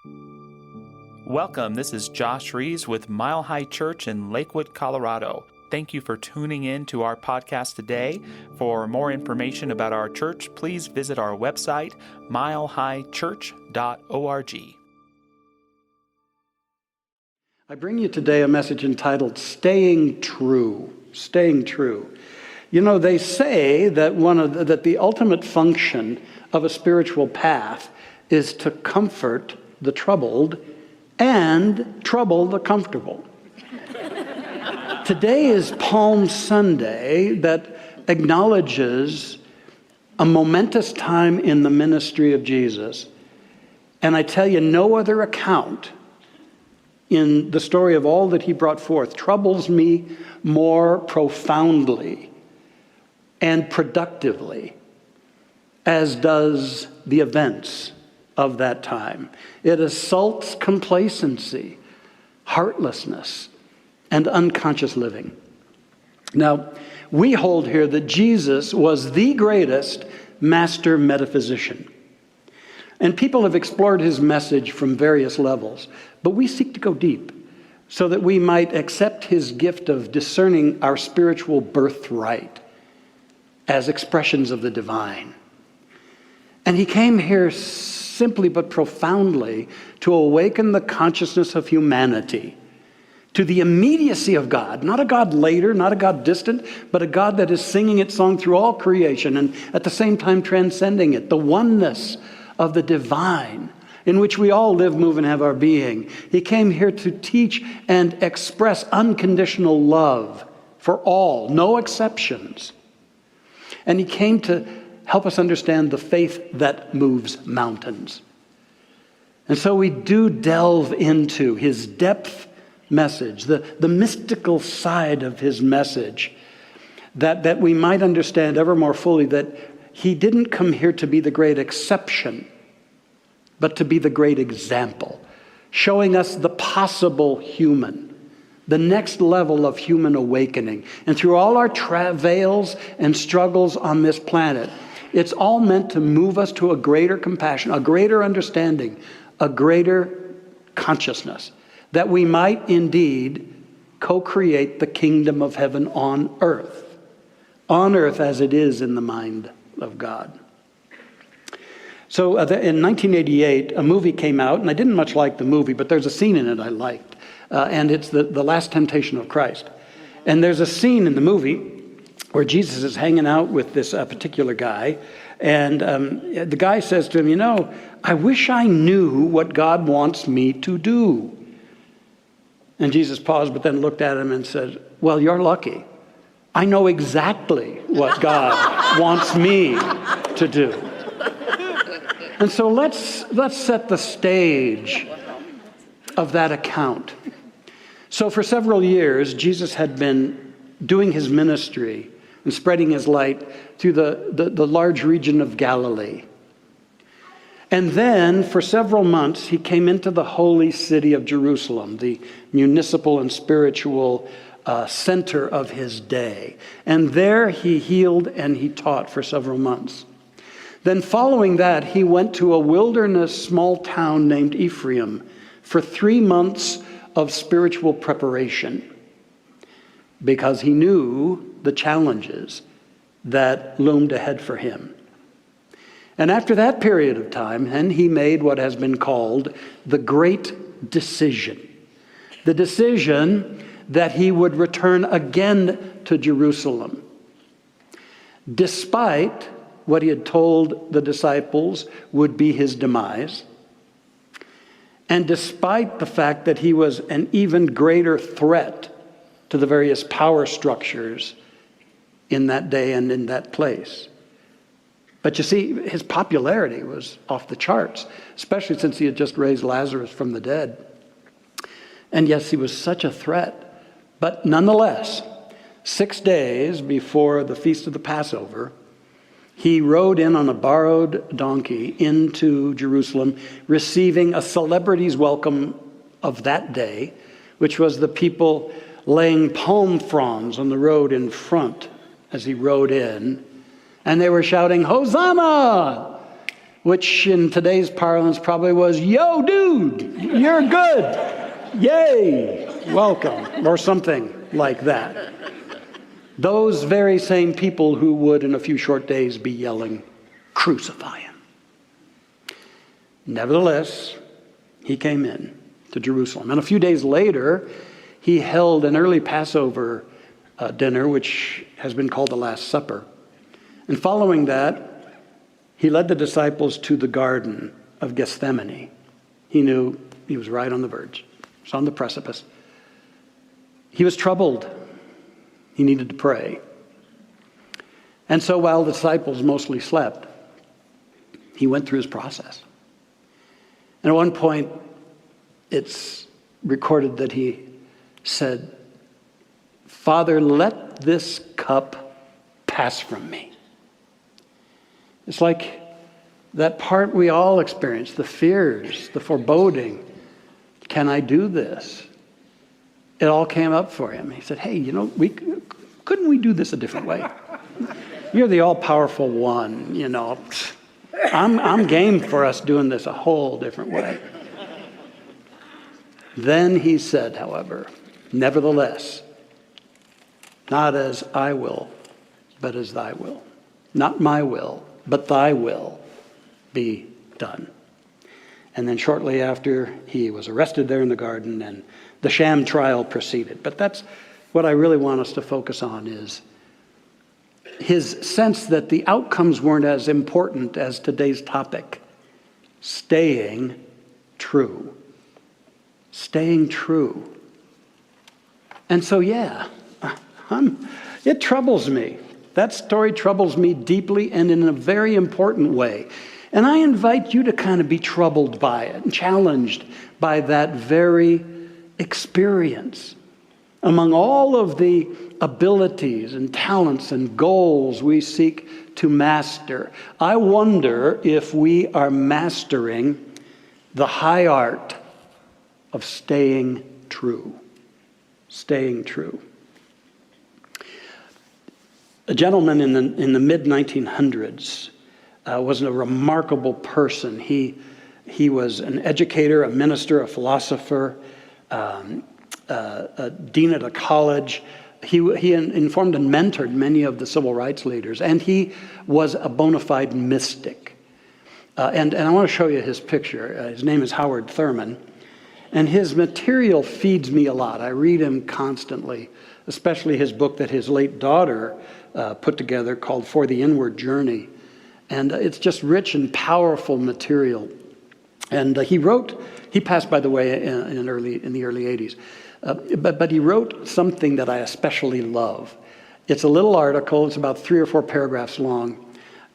Welcome, this is Josh Rees with Mile High Church in Lakewood, Colorado. Thank you for tuning in to our podcast today. For more information about our church, please visit our website, milehighchurch.org. I bring you today a message entitled Staying True. Staying True. You know, they say that that the ultimate function of a spiritual path is to comfort the troubled and trouble the comfortable. Today is Palm Sunday that acknowledges a momentous time in the ministry of Jesus. And I tell you, no other account in the story of all that he brought forth troubles me more profoundly and productively as does the events of that time. It assaults complacency, heartlessness, and unconscious living. Now, we hold here that Jesus was the greatest master metaphysician. And people have explored his message from various levels, but we seek to go deep so that we might accept his gift of discerning our spiritual birthright as expressions of the divine. And he came here simply but profoundly to awaken the consciousness of humanity to the immediacy of God, not a God later, not a God distant, but a God that is singing its song through all creation and at the same time transcending it, the oneness of the divine in which we all live, move, and have our being. He came here to teach and express unconditional love for all, no exceptions. And he came to help us understand the faith that moves mountains. And so we do delve into his depth message, the mystical side of his message, that we might understand ever more fully that he didn't come here to be the great exception, but to be the great example, showing us the possible human, the next level of human awakening. And through all our travails and struggles on this planet, it's all meant to move us to a greater compassion, a greater understanding, a greater consciousness, that we might indeed co-create the kingdom of heaven on earth as it is in the mind of God. So in 1988, a movie came out, and I didn't much like the movie, but there's a scene in it I liked, and it's the Last Temptation of Christ. And there's a scene in the movie where Jesus is hanging out with this particular guy, and the guy says to him, you know, I wish I knew what God wants me to do. And Jesus paused, but then looked at him and said, well, you're lucky. I know exactly what God wants me to do. And so let's set the stage of that account. So for several years, Jesus had been doing his ministry and spreading his light through the large region of Galilee. And then, for several months, he came into the holy city of Jerusalem, the municipal and spiritual center of his day. And there he healed and he taught for several months. Then following that, he went to a wilderness small town named Ephraim for 3 months of spiritual preparation, because he knew the challenges that loomed ahead for him. And after that period of time, then he made what has been called the Great Decision. The decision that he would return again to Jerusalem, despite what he had told the disciples would be his demise, and despite the fact that he was an even greater threat to the various power structures in that day and in that place. But you see, his popularity was off the charts, especially since he had just raised Lazarus from the dead. And yes, he was such a threat. But nonetheless, 6 days before the Feast of the Passover, he rode in on a borrowed donkey into Jerusalem, receiving a celebrity's welcome of that day, which was the people laying palm fronds on the road in front as he rode in. And they were shouting, Hosanna! which in today's parlance probably was, "Yo, dude, you're good. Yay, welcome," or something like that. Those very same people who would in a few short days be yelling, "Crucify him." Nevertheless, he came in to Jerusalem. And a few days later, he held an early Passover dinner, which has been called the Last Supper. And following that, he led the disciples to the Garden of Gethsemane. He knew he was right on the verge. He was on the precipice. He was troubled. He needed to pray. And so while the disciples mostly slept, he went through his process. And at one point, it's recorded that he said, "Father, let this cup pass from me." It's like that part we all experience, the fears, the foreboding. Can I do this? It all came up for him. He said, "Hey, couldn't we do this a different way? You're the all-powerful one, I'm game for us doing this a whole different way." Then he said, however, "Nevertheless, not as I will, but as thy will. Not my will, but thy will be done." And then shortly after, he was arrested there in the garden, and the sham trial proceeded. But that's what I really want us to focus on, is his sense that the outcomes weren't as important as today's topic: staying true. Staying true. And so, it troubles me. That story troubles me deeply and in a very important way. And I invite you to kind of be troubled by it and challenged by that very experience. Among all of the abilities and talents and goals we seek to master, I wonder if we are mastering the high art of staying true. Staying true. A gentleman in the mid-1900s was a remarkable person. He was an educator, a minister, a philosopher, a dean at a college. He informed and mentored many of the civil rights leaders, and he was a bona fide mystic. And I want to show you his picture. His name is Howard Thurman, and his material feeds me a lot. I read him constantly, especially his book that his late daughter put together called For the Inward Journey. And it's just rich and powerful material. And he passed, by the way, in the early 80s. But he wrote something that I especially love. It's a little article, it's about 3 or 4 paragraphs long,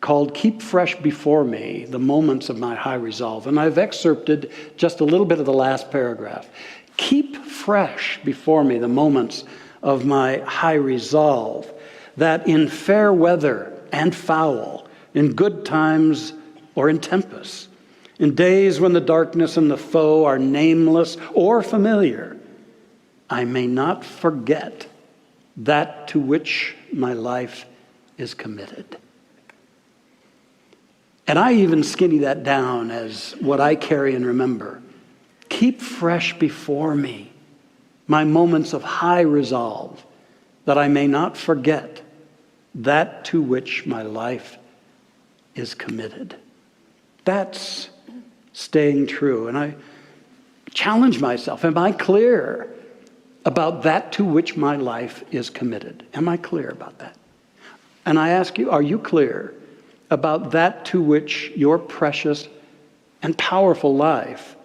called "Keep Fresh Before Me, the Moments of My High Resolve." And I've excerpted just a little bit of the last paragraph. "Keep fresh before me the moments of my high resolve, that in fair weather and foul, in good times or in tempests, in days when the darkness and the foe are nameless or familiar, I may not forget that to which my life is committed." And I even skinny that down as what I carry and remember. Keep fresh before me my moments of high resolve, that I may not forget that to which my life is committed. That's staying true. And I challenge myself, am I clear about that to which my life is committed? Am I clear about that? And I ask you, are you clear about that to which your precious and powerful life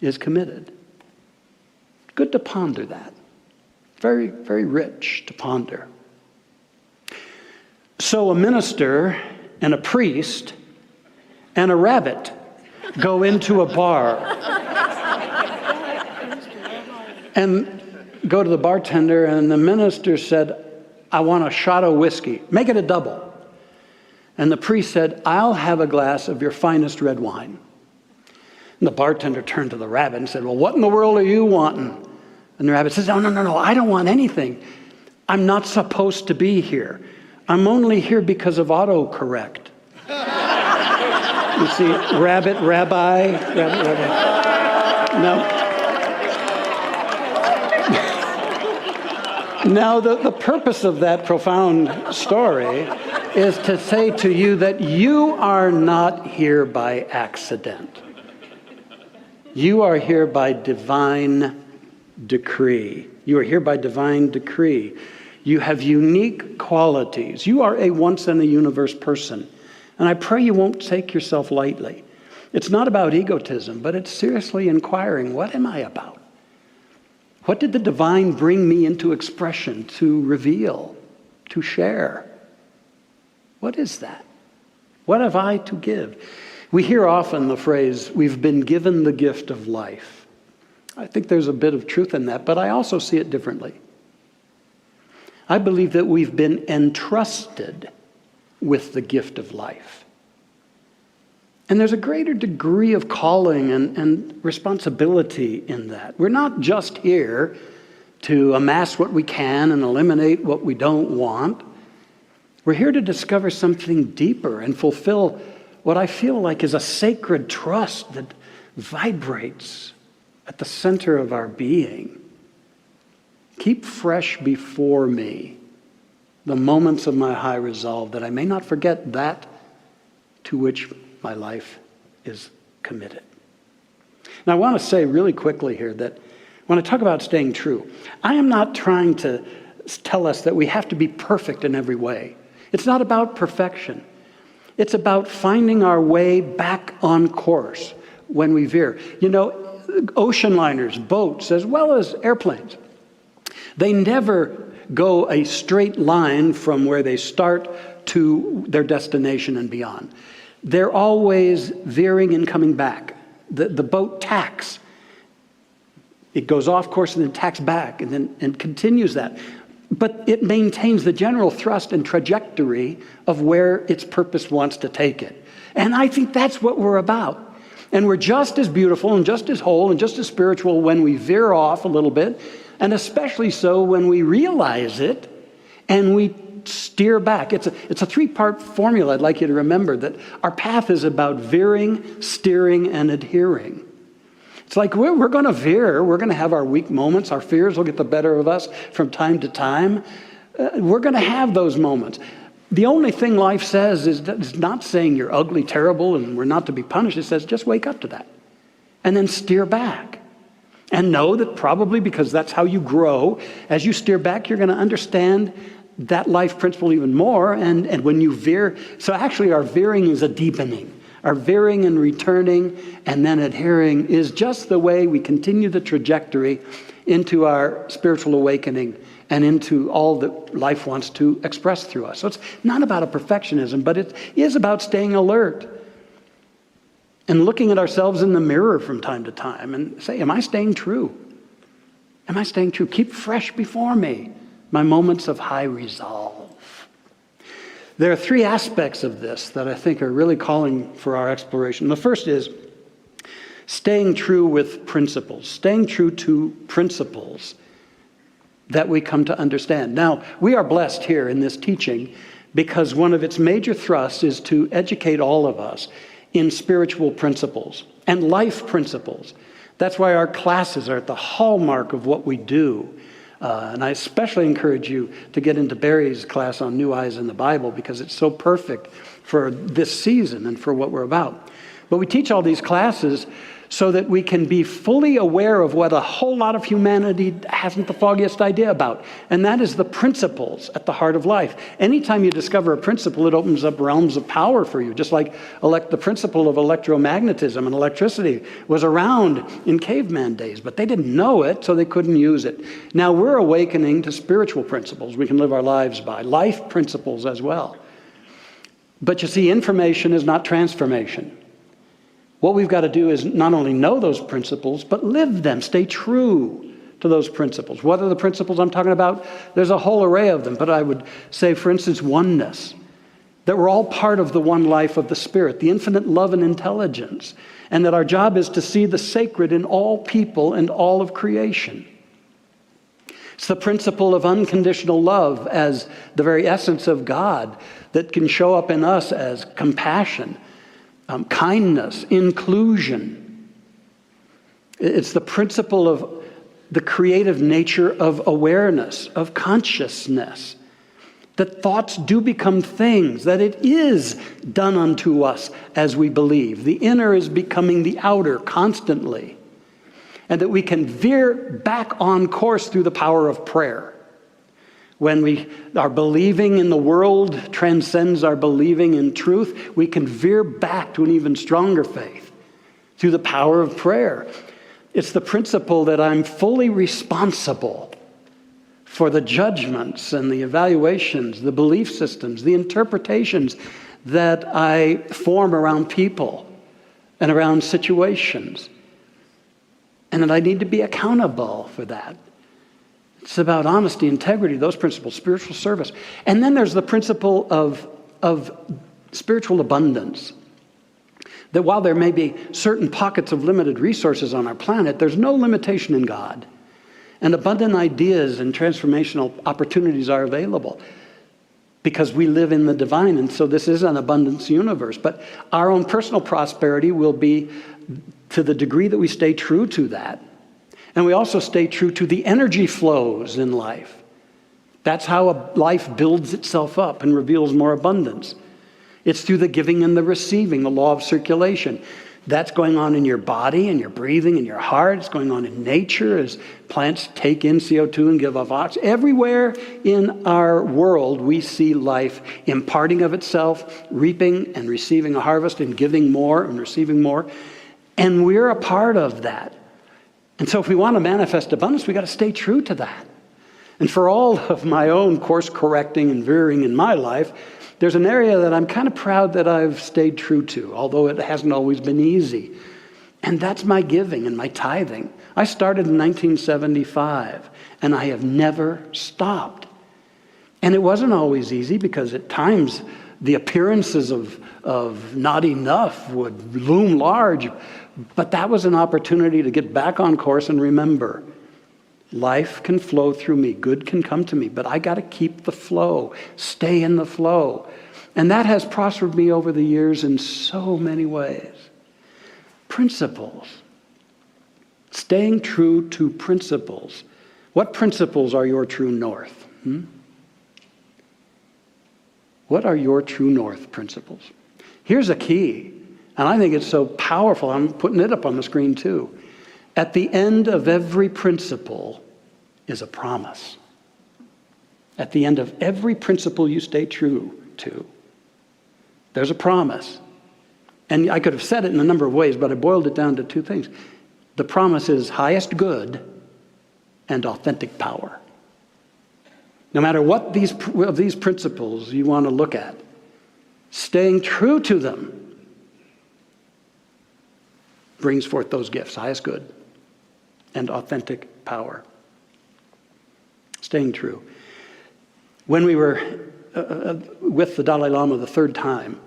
is committed? Good to ponder that. Very, very rich to ponder. So a minister and a priest and a rabbit go into a bar and go to the bartender, and the minister said, "I want a shot of whiskey. Make it a double." And the priest said, "I'll have a glass of your finest red wine." And the bartender turned to the rabbit and said, "Well, what in the world are you wanting?" And the rabbit says, No, I don't want anything. I'm not supposed to be here. I'm only here because of autocorrect." You see, rabbit, rabbi, rabbit, rabbi. No. Now, the purpose of that profound story is to say to you that you are not here by accident. You are here by divine decree. You are here by divine decree. You have unique qualities. You are a once-in-a-universe person. And I pray you won't take yourself lightly. It's not about egotism, but it's seriously inquiring, what am I about? What did the divine bring me into expression, to reveal, to share? What is that? What have I to give? We hear often the phrase, we've been given the gift of life. I think there's a bit of truth in that, but I also see it differently. I believe that we've been entrusted with the gift of life. And there's a greater degree of calling and responsibility in that. We're not just here to amass what we can and eliminate what we don't want. We're here to discover something deeper and fulfill what I feel like is a sacred trust that vibrates at the center of our being. Keep fresh before me the moments of my high resolve, that I may not forget that to which my life is committed. Now, I want to say really quickly here that when I talk about staying true, I am not trying to tell us that we have to be perfect in every way. It's not about perfection. It's about finding our way back on course when we veer. You know, ocean liners, boats, as well as airplanes, they never go a straight line from where they start to their destination and beyond. They're always veering and coming back. The boat tacks. It goes off course and then tacks back and continues that. But it maintains the general thrust and trajectory of where its purpose wants to take it. And I think that's what we're about. And we're just as beautiful and just as whole and just as spiritual when we veer off a little bit, and especially so when we realize it and we steer back. It's a three-part formula I'd like you to remember, that our path is about veering, steering, and adhering. It's like we're going to veer. We're going to have our weak moments. Our fears will get the better of us from time to time. We're going to have those moments. The only thing life says is that it's not saying you're ugly, terrible, and we're not to be punished. It says just wake up to that and then steer back. And know that probably because that's how you grow, as you steer back, you're going to understand that life principle even more. And when you veer, so actually our veering is a deepening. Our veering and returning and then adhering is just the way we continue the trajectory into our spiritual awakening and into all that life wants to express through us. So it's not about a perfectionism, but it is about staying alert and looking at ourselves in the mirror from time to time and say, am I staying true? Am I staying true? Keep fresh before me my moments of high resolve. There are three aspects of this that I think are really calling for our exploration. The first is staying true with principles, staying true to principles that we come to understand. Now, we are blessed here in this teaching because one of its major thrusts is to educate all of us in spiritual principles and life principles. That's why our classes are at the hallmark of what we do. And I especially encourage you to get into Barry's class on New Eyes in the Bible because it's so perfect for this season and for what we're about. But we teach all these classes so that we can be fully aware of what a whole lot of humanity hasn't the foggiest idea about. And that is the principles at the heart of life. Anytime you discover a principle, it opens up realms of power for you. Just like the principle of electromagnetism and electricity was around in caveman days, but they didn't know it, so they couldn't use it. Now we're awakening to spiritual principles we can live our lives by, life principles as well. But you see, information is not transformation. What we've got to do is not only know those principles, but live them, stay true to those principles. What are the principles I'm talking about? There's a whole array of them, but I would say, for instance, oneness. That we're all part of the one life of the Spirit, the infinite love and intelligence, and that our job is to see the sacred in all people and all of creation. It's the principle of unconditional love as the very essence of God that can show up in us as compassion. kindness, inclusion. It's the principle of the creative nature of awareness, of consciousness, that thoughts do become things, that it is done unto us as we believe. The inner is becoming the outer constantly, and that we can veer back on course through the power of prayer. When our believing in the world transcends our believing in truth, we can veer back to an even stronger faith through the power of prayer. It's the principle that I'm fully responsible for the judgments and the evaluations, the belief systems, the interpretations that I form around people and around situations. And that I need to be accountable for that. It's about honesty, integrity, those principles, spiritual service. And then there's the principle of spiritual abundance. That while there may be certain pockets of limited resources on our planet, there's no limitation in God. And abundant ideas and transformational opportunities are available because we live in the divine. And so this is an abundance universe. But our own personal prosperity will be to the degree that we stay true to that. And we also stay true to the energy flows in life. That's how a life builds itself up and reveals more abundance. It's through the giving and the receiving, the law of circulation. That's going on in your body and your breathing and your heart. It's going on in nature as plants take in CO2 and give off oxygen. Everywhere in our world, we see life imparting of itself, reaping and receiving a harvest, and giving more and receiving more. And we're a part of that. And so if we want to manifest abundance, we got to stay true to that. And for all of my own course correcting and veering in my life, there's an area that I'm kind of proud that I've stayed true to, although it hasn't always been easy. And that's my giving and my tithing. I started in 1975, and I have never stopped. And it wasn't always easy because at times the appearances of not enough would loom large. But that was an opportunity to get back on course and remember, life can flow through me. Good can come to me, but I got to keep the flow, stay in the flow. And that has prospered me over the years in so many ways. Principles. Staying true to principles. What principles are your true north? What are your true north principles? Here's a key, and I think it's so powerful. I'm putting it up on the screen too. At the end of every principle is a promise. At the end of every principle you stay true to, there's a promise. And I could have said it in a number of ways, but I boiled it down to two things. The promise is highest good and authentic power. No matter what of these principles you want to look at, staying true to them brings forth those gifts, highest good and authentic power. Staying true. When we were with the Dalai Lama the third time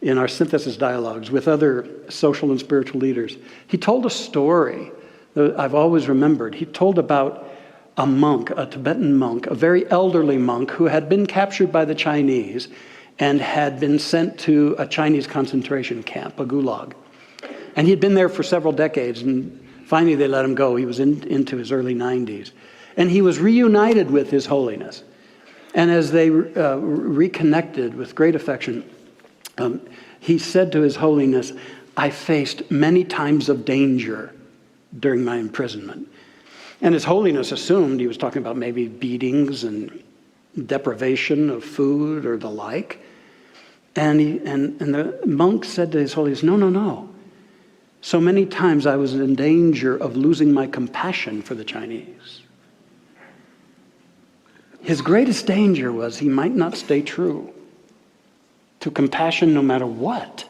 in our synthesis dialogues with other social and spiritual leaders, he told a story that I've always remembered. He told about a monk, a Tibetan monk, a very elderly monk who had been captured by the Chinese and had been sent to a Chinese concentration camp, a gulag. And he'd been there for several decades, and finally they let him go. He was into his early 90s. And he was reunited with His Holiness. And as they reconnected with great affection, he said to His Holiness, I faced many times of danger during my imprisonment. And His Holiness assumed he was talking about maybe beatings and deprivation of food or the like. And the monk said to His Holiness, no. So many times I was in danger of losing my compassion for the Chinese. His greatest danger was he might not stay true to compassion no matter what.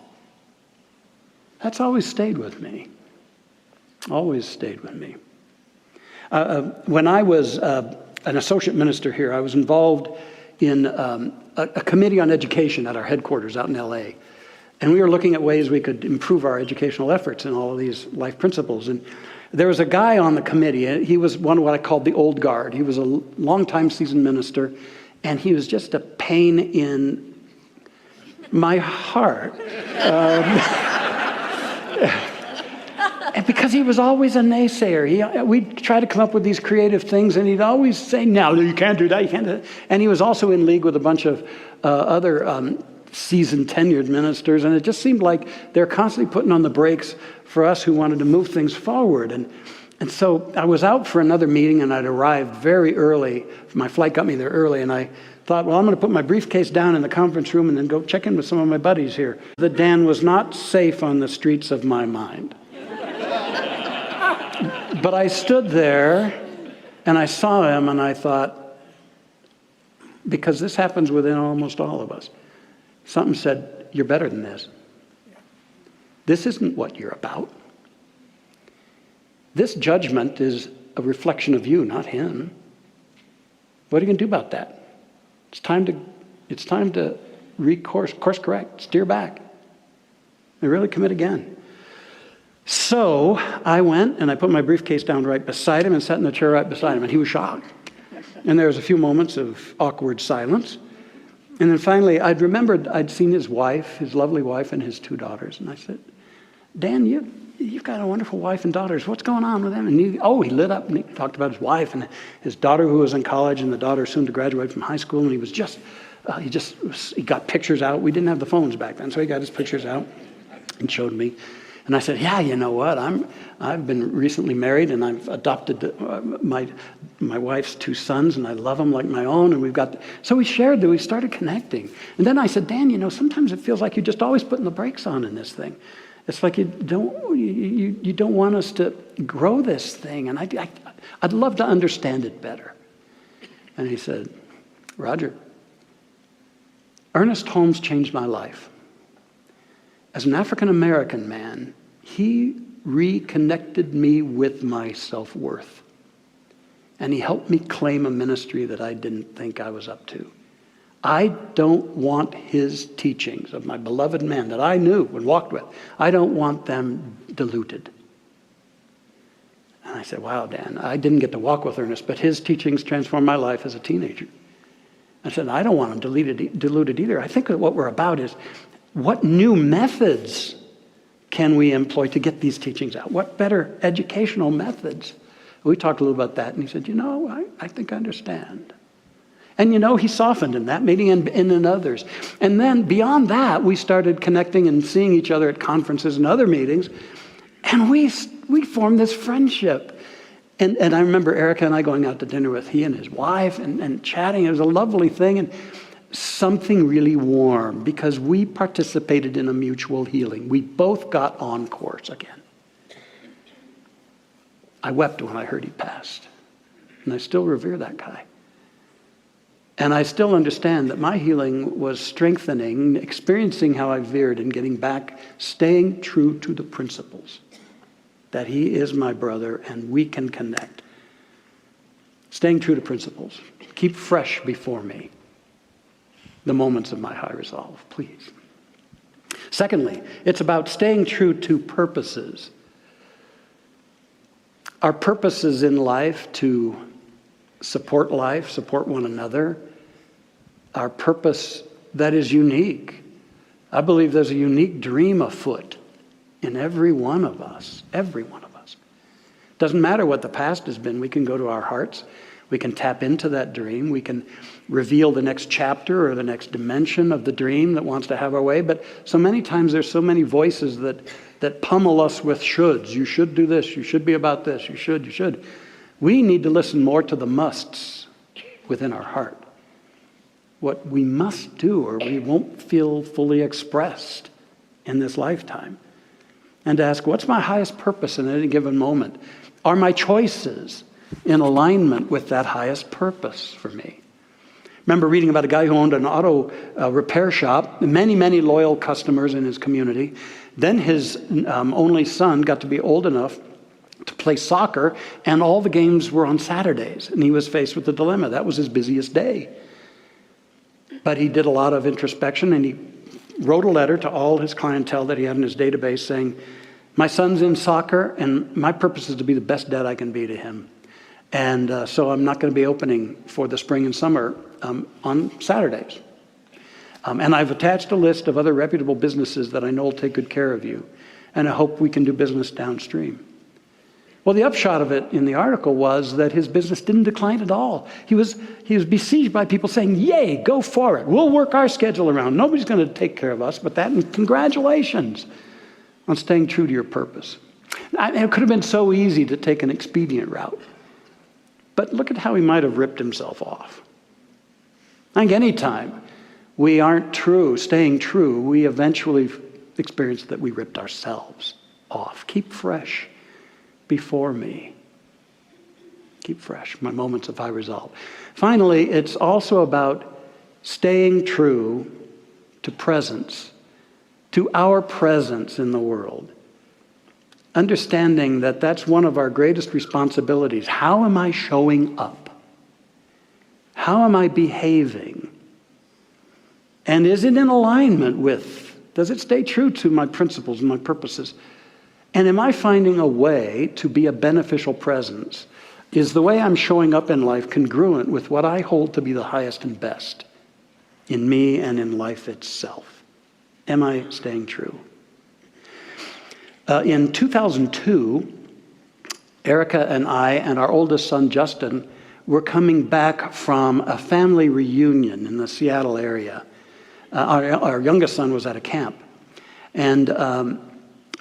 That's always stayed with me. Always stayed with me. When I was an associate minister here, I was involved in a committee on education at our headquarters out in LA. And we were looking at ways we could improve our educational efforts in all of these life principles. And there was a guy on the committee. He was one of what I called the old guard. He was a longtime seasoned minister, and he was just a pain in my heart. And because he was always a naysayer. We'd try to come up with these creative things, and he'd always say, no, you can't do that, you can't do that. And he was also in league with a bunch of other seasoned, tenured ministers, and it just seemed like they're constantly putting on the brakes for us who wanted to move things forward. And so I was out for another meeting, and I'd arrived very early. My flight got me there early, and I thought, well, I'm going to put my briefcase down in the conference room and then go check in with some of my buddies here. That Dan was not safe on the streets of my mind. But I stood there, and I saw him, and I thought, because this happens within almost all of us, something said, you're better than this. This isn't what you're about. This judgment is a reflection of you, not him. What are you going to do about that? It's time to course correct, steer back, and really commit again. So I went and I put my briefcase down right beside him and sat in the chair right beside him, and he was shocked. And there was a few moments of awkward silence. And then finally, I'd remembered I'd seen his wife, his lovely wife, and his 2 daughters. And I said, Dan, you've got a wonderful wife and daughters. What's going on with them? And he lit up, and he talked about his wife and his daughter who was in college, and the daughter soon to graduate from high school. And he was he got pictures out. We didn't have the phones back then, so he got his pictures out and showed me. And I said, yeah, you know what? I've been recently married, and I've adopted my wife's 2 sons, and I love them like my own. And so we shared that. We started connecting. And then I said, Dan, sometimes it feels like you're just always putting the brakes on in this thing. It's like you don't want us to grow this thing, and I'd love to understand it better. And he said, Roger, Ernest Holmes changed my life. As an African-American man, he reconnected me with my self-worth. And he helped me claim a ministry that I didn't think I was up to. I don't want his teachings of my beloved man that I knew and walked with. I don't want them diluted. And I said, wow, Dan, I didn't get to walk with Ernest, but his teachings transformed my life as a teenager. I said, I don't want them diluted either. I think that what we're about is, what new methods can we employ to get these teachings out? What better educational methods? We talked a little about that, and he said, I think I understand. And he softened in that meeting and in others. And then beyond that, we started connecting and seeing each other at conferences and other meetings, and we formed this friendship. And I remember Erica and I going out to dinner with he and his wife and chatting. It was a lovely thing. And something really warm, because we participated in a mutual healing. We both got on course again. I wept when I heard he passed, and I still revere that guy. And I still understand that my healing was strengthening, experiencing how I veered and getting back, staying true to the principles, that he is my brother and we can connect. Staying true to principles. Keep fresh before me the moments of my high resolve, please. Secondly, it's about staying true to purposes. Our purposes in life to support life, support one another. Our purpose that is unique. I believe there's a unique dream afoot in every one of us. Every one of us. Doesn't matter what the past has been. We can go to our hearts. We can tap into that dream. We can reveal the next chapter or the next dimension of the dream that wants to have our way. But so many times there's so many voices that pummel us with shoulds. You should do this. You should be about this. You should. We need to listen more to the musts within our heart. What we must do, or we won't feel fully expressed in this lifetime. And to ask, what's my highest purpose in any given moment? Are my choices in alignment with that highest purpose for me? Remember reading about a guy who owned an auto repair shop, many, many loyal customers in his community. Then his only son got to be old enough to play soccer, and all the games were on Saturdays, and he was faced with the dilemma. That was his busiest day. But he did a lot of introspection, and he wrote a letter to all his clientele that he had in his database saying, my son's in soccer, and my purpose is to be the best dad I can be to him. And so I'm not going to be opening for the spring and summer on Saturdays. And I've attached a list of other reputable businesses that I know will take good care of you. and I hope we can do business downstream. Well, the upshot of it in the article was that his business didn't decline at all. He was besieged by people saying, yay, go for it. We'll work our schedule around. Nobody's going to take care of us but that. And congratulations on staying true to your purpose. It could have been so easy to take an expedient route. But look at how he might have ripped himself off. I think anytime we aren't staying true, we eventually experience that we ripped ourselves off. Keep fresh before me. Keep fresh, my moments of high resolve. Finally, it's also about staying true to presence, to our presence in the world. Understanding that that's one of our greatest responsibilities. How am I showing up? How am I behaving? And is it in alignment with, does it stay true to my principles and my purposes? And am I finding a way to be a beneficial presence? Is the way I'm showing up in life congruent with what I hold to be the highest and best in me and in life itself? Am I staying true? In 2002, Erica and I and our oldest son, Justin, were coming back from a family reunion in the Seattle area. Our youngest son was at a camp. And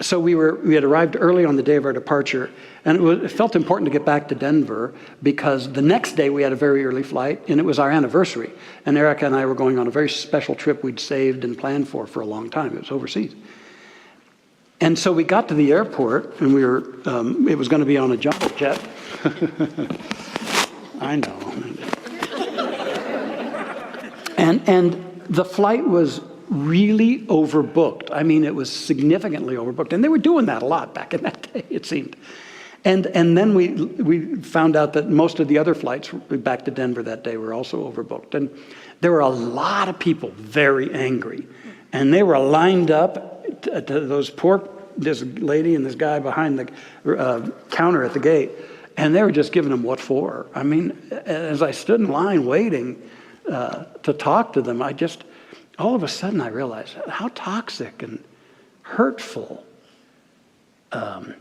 so we had arrived early on the day of our departure, and it felt important to get back to Denver because the next day we had a very early flight, and it was our anniversary. And Erica and I were going on a very special trip we'd saved and planned for a long time. It was overseas. And so we got to the airport, and it was going to be on a jumbo jet. I know. And the flight was really overbooked. I mean, it was significantly overbooked. And they were doing that a lot back in that day, it seemed. And then we found out that most of the other flights back to Denver that day were also overbooked. And there were a lot of people very angry. And they were lined up to this lady and this guy behind the counter at the gate. And they were just giving them what for. I mean, as I stood in line waiting to talk to them, all of a sudden I realized how toxic and hurtful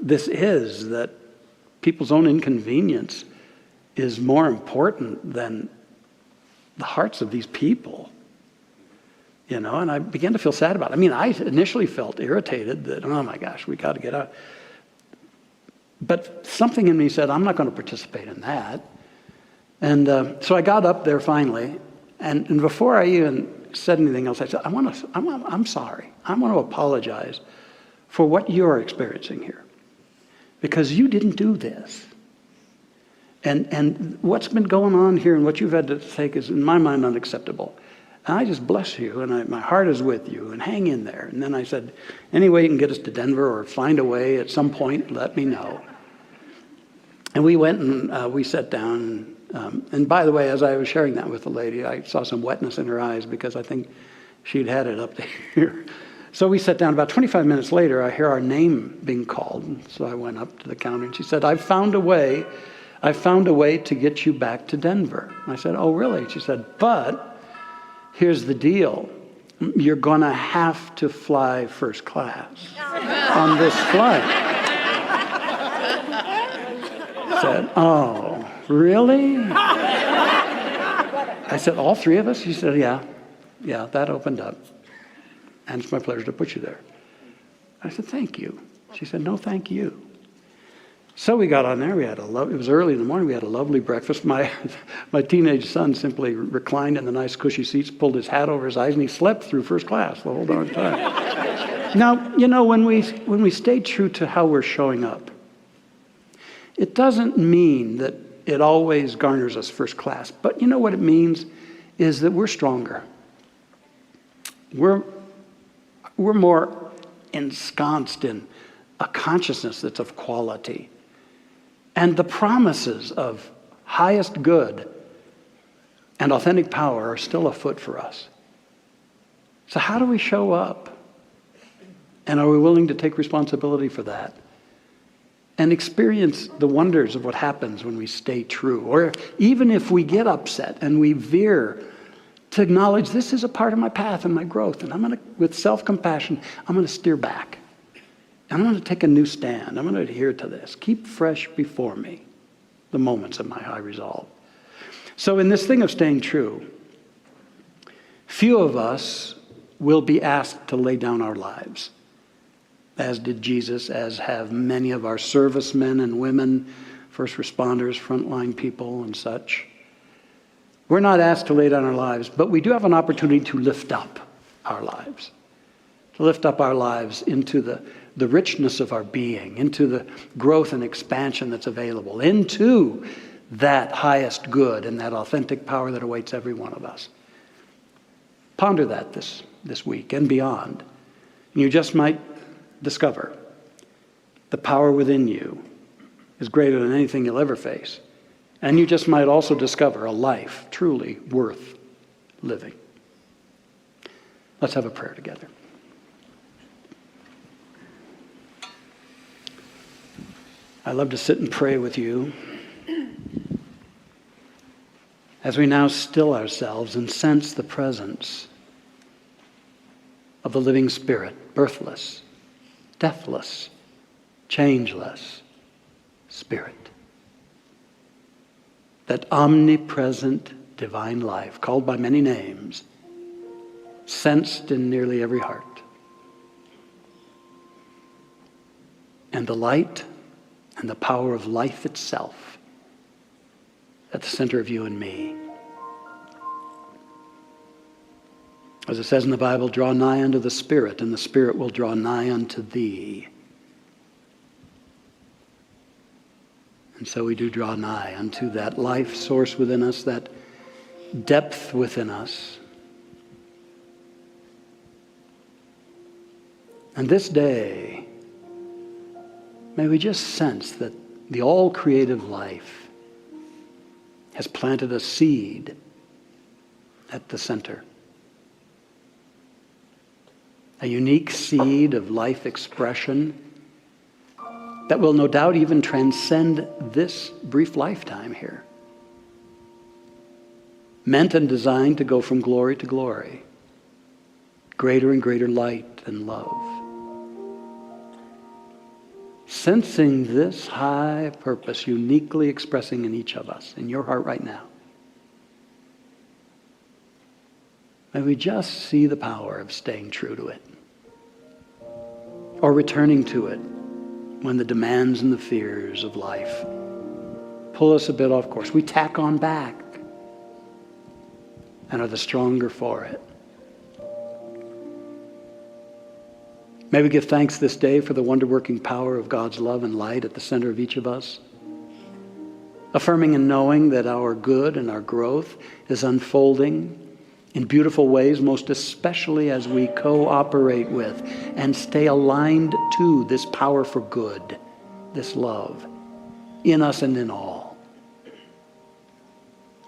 this is, that people's own inconvenience is more important than the hearts of these people. You know, and I began to feel sad about it. I mean, I initially felt irritated that, oh my gosh, we got to get out. But something in me said, I'm not going to participate in that. And so I got up there finally, and before I even said anything else, I said, I'm sorry. I want to apologize for what you're experiencing here, because you didn't do this. And what's been going on here and what you've had to take is, in my mind, unacceptable. And I just bless you, and my heart is with you, and hang in there. And then I said, any way you can get us to Denver or find a way at some point, let me know. And we went and we sat down. And by the way, as I was sharing that with the lady, I saw some wetness in her eyes because I think she'd had it up to here. So we sat down. About 25 minutes later, I hear our name being called. So I went up to the counter, and she said, I found a way to get you back to Denver. I said, oh, really? She said, but here's the deal. You're going to have to fly first class on this flight. I said, oh, really? I said, all three of us? She said, yeah, that opened up. And it's my pleasure to put you there. I said, thank you. She said, no, thank you. So we got on there. It was early in the morning. We had a lovely breakfast. My teenage son simply reclined in the nice cushy seats, pulled his hat over his eyes, and he slept through first class the whole darn time. Now, you know, when we stay true to how we're showing up, it doesn't mean that it always garners us first class. But you know what it means is that we're stronger. We're more ensconced in a consciousness that's of quality. And the promises of highest good and authentic power are still afoot for us. So how do we show up? And are we willing to take responsibility for that? And experience the wonders of what happens when we stay true. Or even if we get upset and we veer, to acknowledge this is a part of my path and my growth. And with self-compassion, I'm going to steer back. And I'm going to take a new stand. I'm going to adhere to this. Keep fresh before me the moments of my high resolve. So in this thing of staying true, few of us will be asked to lay down our lives, as did Jesus, as have many of our servicemen and women, first responders, frontline people, and such. We're not asked to lay down our lives, but we do have an opportunity to lift up our lives, to lift up our lives into the richness of our being, into the growth and expansion that's available, into that highest good and that authentic power that awaits every one of us. Ponder that this week and beyond. And you just might discover the power within you is greater than anything you'll ever face. And you just might also discover a life truly worth living. Let's have a prayer together. I love to sit and pray with you as we now still ourselves and sense the presence of the living Spirit, birthless, deathless, changeless Spirit. That omnipresent divine life, called by many names, sensed in nearly every heart. And the light and the power of life itself at the center of you and me. As it says in the Bible, draw nigh unto the Spirit, and the Spirit will draw nigh unto thee. And so we do draw nigh unto that life source within us, that depth within us. And this day, may we just sense that the all-creative life has planted a seed at the center. A unique seed of life expression that will no doubt even transcend this brief lifetime here. Meant and designed to go from glory to glory. Greater and greater light and love. Sensing this high purpose uniquely expressing in each of us, in your heart right now. May we just see the power of staying true to it. Or returning to it when the demands and the fears of life pull us a bit off course. We tack on back and are the stronger for it. May we give thanks this day for the wonder-working power of God's love and light at the center of each of us, affirming and knowing that our good and our growth is unfolding in beautiful ways, most especially as we cooperate with and stay aligned to this power for good, this love, in us and in all.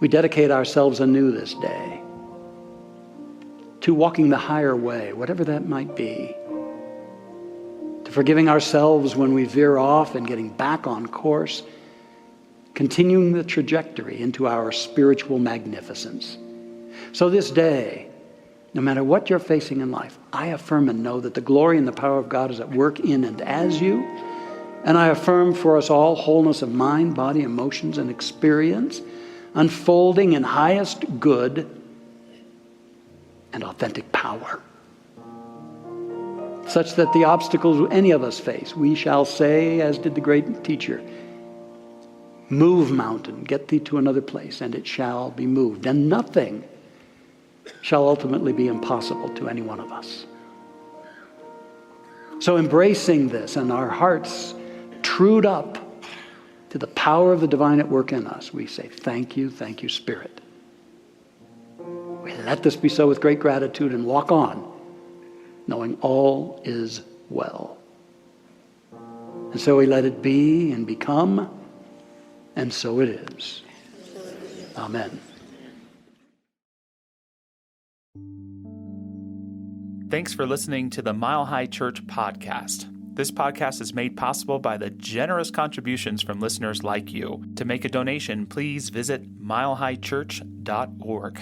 We dedicate ourselves anew this day to walking the higher way, whatever that might be, to forgiving ourselves when we veer off and getting back on course, continuing the trajectory into our spiritual magnificence. So this day, no matter what you're facing in life, I affirm and know that the glory and the power of God is at work in and as you. And I affirm for us all wholeness of mind, body, emotions, and experience, unfolding in highest good and authentic power. Such that the obstacles any of us face, we shall say, as did the great teacher, move mountain, get thee to another place, and it shall be moved. And nothing shall ultimately be impossible to any one of us. So embracing this and our hearts trued up to the power of the divine at work in us, we say, thank you, Spirit. We let this be so with great gratitude and walk on, knowing all is well. And so we let it be and become, and so it is. Amen. Thanks for listening to the Mile High Church podcast. This podcast is made possible by the generous contributions from listeners like you. To make a donation, please visit milehighchurch.org.